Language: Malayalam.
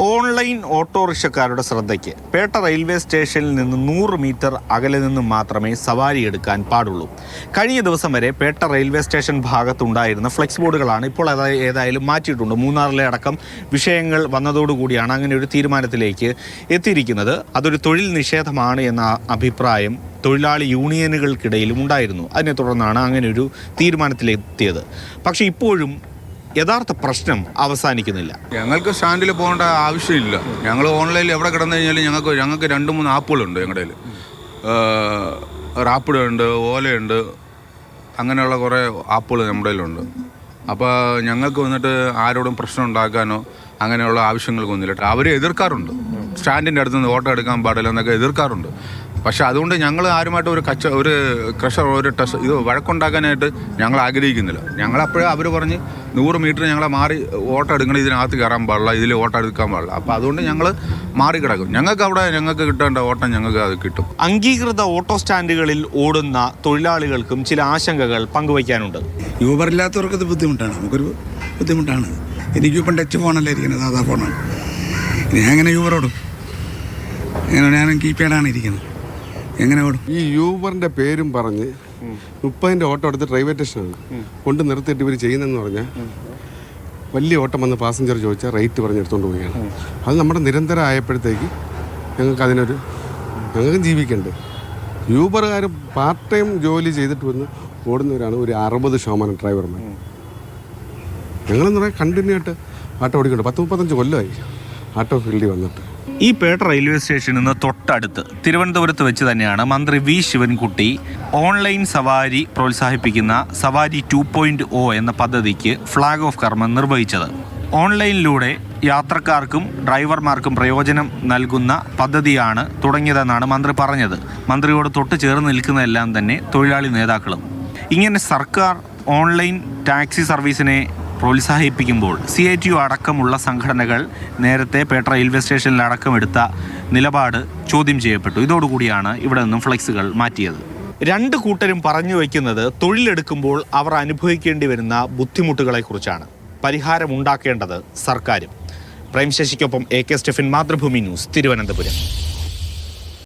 ഓൺലൈൻ ഓട്ടോറിക്ഷക്കാരുടെ ശ്രദ്ധയ്ക്ക് പേട്ട റെയിൽവേ സ്റ്റേഷനിൽ നിന്ന് 100 മീറ്റർ അകലെ നിന്നും മാത്രമേ സവാരി എടുക്കാൻ പാടുള്ളൂ. കഴിഞ്ഞ ദിവസം വരെ പേട്ട റെയിൽവേ സ്റ്റേഷൻ ഭാഗത്തുണ്ടായിരുന്ന ഫ്ലെക്സ് ബോർഡുകളാണ് ഇപ്പോൾ ഏതായാലും മാറ്റിയിട്ടുണ്ട്. മൂന്നാറിലെ അടക്കം വിഷയങ്ങൾ വന്നതോടുകൂടിയാണ് അങ്ങനെ ഒരു തീരുമാനത്തിലേക്ക് എത്തിയിരിക്കുന്നത്. അതൊരു തൊഴിൽ നിഷേധമാണ് എന്ന അഭിപ്രായം തൊഴിലാളി യൂണിയനുകൾക്കിടയിലും ഉണ്ടായിരുന്നു. അതിനെ തുടർന്നാണ് അങ്ങനെ ഒരു തീരുമാനത്തിലെത്തിയത്. പക്ഷേ ഇപ്പോഴും യഥാർത്ഥ പ്രശ്നം അവസാനിക്കുന്നില്ല. ഞങ്ങൾക്ക് സ്റ്റാൻഡിൽ പോകേണ്ട ആവശ്യമില്ല. ഞങ്ങൾ ഓൺലൈനിൽ എവിടെ കിടന്നു കഴിഞ്ഞാലും ഞങ്ങൾക്ക് 2-3 ആപ്പുകളുണ്ട്. ഞങ്ങളുടെ കയ്യിൽ റാപ്പിഡോ ഉണ്ട്, ഓലയുണ്ട്, അങ്ങനെയുള്ള കുറേ ആപ്പുകൾ നമ്മുടെ കയ്യിലുണ്ട്. അപ്പോൾ ഞങ്ങൾക്ക് വന്നിട്ട് ആരോടും പ്രശ്നം ഉണ്ടാക്കാനോ അങ്ങനെയുള്ള ആവശ്യങ്ങൾക്കൊന്നുമില്ല. അവർ എതിർക്കാറുണ്ട്, സ്റ്റാൻഡിൻ്റെ അടുത്ത് നിന്ന് ഓട്ടോ എടുക്കാൻ പാടില്ല എന്നൊക്കെ എതിർക്കാറുണ്ട്. പക്ഷെ അതുകൊണ്ട് ഞങ്ങൾ ആരുമായിട്ട് ഒരു വഴക്കുണ്ടാക്കാനായിട്ട് ഞങ്ങൾ ആഗ്രഹിക്കുന്നില്ല. ഞങ്ങളപ്പോഴേ അവർ പറഞ്ഞ് 100 മീറ്റർ ഞങ്ങളെ മാറി ഓട്ടോ എടുക്കണം, ഇതിനകത്ത് കയറാൻ പാടില്ല, ഇതിൽ ഓട്ടോ എടുക്കാൻ പാടില്ല. അപ്പോൾ അതുകൊണ്ട് ഞങ്ങൾ മാറിക്കിടക്കും. ഞങ്ങൾക്ക് കിട്ടേണ്ട ഓട്ടം ഞങ്ങൾക്ക് അത് കിട്ടും. അംഗീകൃത ഓട്ടോ സ്റ്റാൻഡുകളിൽ ഓടുന്ന തൊഴിലാളികൾക്കും ചില ആശങ്കകൾ പങ്കുവയ്ക്കാനുണ്ട്. യൂബർ ഇല്ലാത്തവർക്ക് ഇത് ബുദ്ധിമുട്ടാണ്, നമുക്കൊരു ബുദ്ധിമുട്ടാണ്. എനിക്കിപ്പം ടച്ച് ഫോണല്ലേ ഇരിക്കുന്നത്, സാധാ ഫോണാണ്. ഞാൻ എങ്ങനെ യൂബർ ഓടും? ഞാൻ കീപാഡാണ് ഇരിക്കുന്നത്, എങ്ങനെ ഓടും? ഈ യൂബറിൻ്റെ പേരും പറഞ്ഞ് 30ൻ്റെ ഓട്ടോ എടുത്ത് റെയിൽവേ സ്റ്റേഷനാണ് കൊണ്ട് നിർത്തിയിട്ട് ഇവർ ചെയ്യുന്നതെന്ന് പറഞ്ഞാൽ വലിയ ഓട്ടം വന്ന് പാസഞ്ചർ ചോദിച്ചാൽ റേറ്റ് പറഞ്ഞെടുത്തുകൊണ്ട് പോവുകയാണ്. അത് നമ്മുടെ നിരന്തരം ആയപ്പോഴത്തേക്ക് ഞങ്ങൾക്ക് ജീവിക്കണ്ടേ. യൂബറുകാർ പാർട്ട് ടൈം ജോലി ചെയ്തിട്ട് വന്ന് ഓടുന്നവരാണ് ഒരു 60% ഡ്രൈവർമാർ. ഞങ്ങളെന്ന് പറയാൻ കണ്ടിന്യൂ ആയിട്ട് ആട്ടോ ഓടിക്കുന്നുണ്ട്. 30-35 കൊല്ലമായി ആട്ടോ ഫീൽഡിൽ വന്നിട്ട്. ഈ പേട്ട റെയിൽവേ സ്റ്റേഷനിൽ നിന്ന് തൊട്ടടുത്ത് തിരുവനന്തപുരത്ത് വെച്ച് തന്നെയാണ് മന്ത്രി വി ശിവൻകുട്ടി ഓൺലൈൻ സവാരി പ്രോത്സാഹിപ്പിക്കുന്ന സവാരി 2.0 എന്ന പദ്ധതിക്ക് ഫ്ലാഗ് ഓഫ് കർമ്മം നിർവഹിച്ചത്. ഓൺലൈനിലൂടെ യാത്രക്കാർക്കും ഡ്രൈവർമാർക്കും പ്രയോജനം നൽകുന്ന പദ്ധതിയാണ് തുടങ്ങിയതെന്നാണ് മന്ത്രി പറഞ്ഞത്. മന്ത്രിയോട് തൊട്ട് ചേർന്ന് നിൽക്കുന്നതെല്ലാം തന്നെ തൊഴിലാളി നേതാക്കളും. ഇങ്ങനെ സർക്കാർ ഓൺലൈൻ ടാക്സി സർവീസിനെ പ്രോത്സാഹിപ്പിക്കുമ്പോൾ CITU അടക്കമുള്ള സംഘടനകൾ നേരത്തെ പേട്ട റെയിൽവേ സ്റ്റേഷനിൽ അടക്കം എടുത്ത നിലപാട് ചോദ്യം ചെയ്യപ്പെട്ടു. ഇതോടുകൂടിയാണ് ഇവിടെ നിന്നും ഫ്ലെക്സുകൾ മാറ്റിയത്. രണ്ട് കൂട്ടരും പറഞ്ഞു വയ്ക്കുന്നത് തൊഴിലെടുക്കുമ്പോൾ അവർ അനുഭവിക്കേണ്ടി വരുന്ന ബുദ്ധിമുട്ടുകളെക്കുറിച്ചാണ്. പരിഹാരമുണ്ടാക്കേണ്ടത് സർക്കാരും. പ്രേം ശശിക്കൊപ്പം AK Stephen, Mathrubhumi news, Thiruvananthapuram.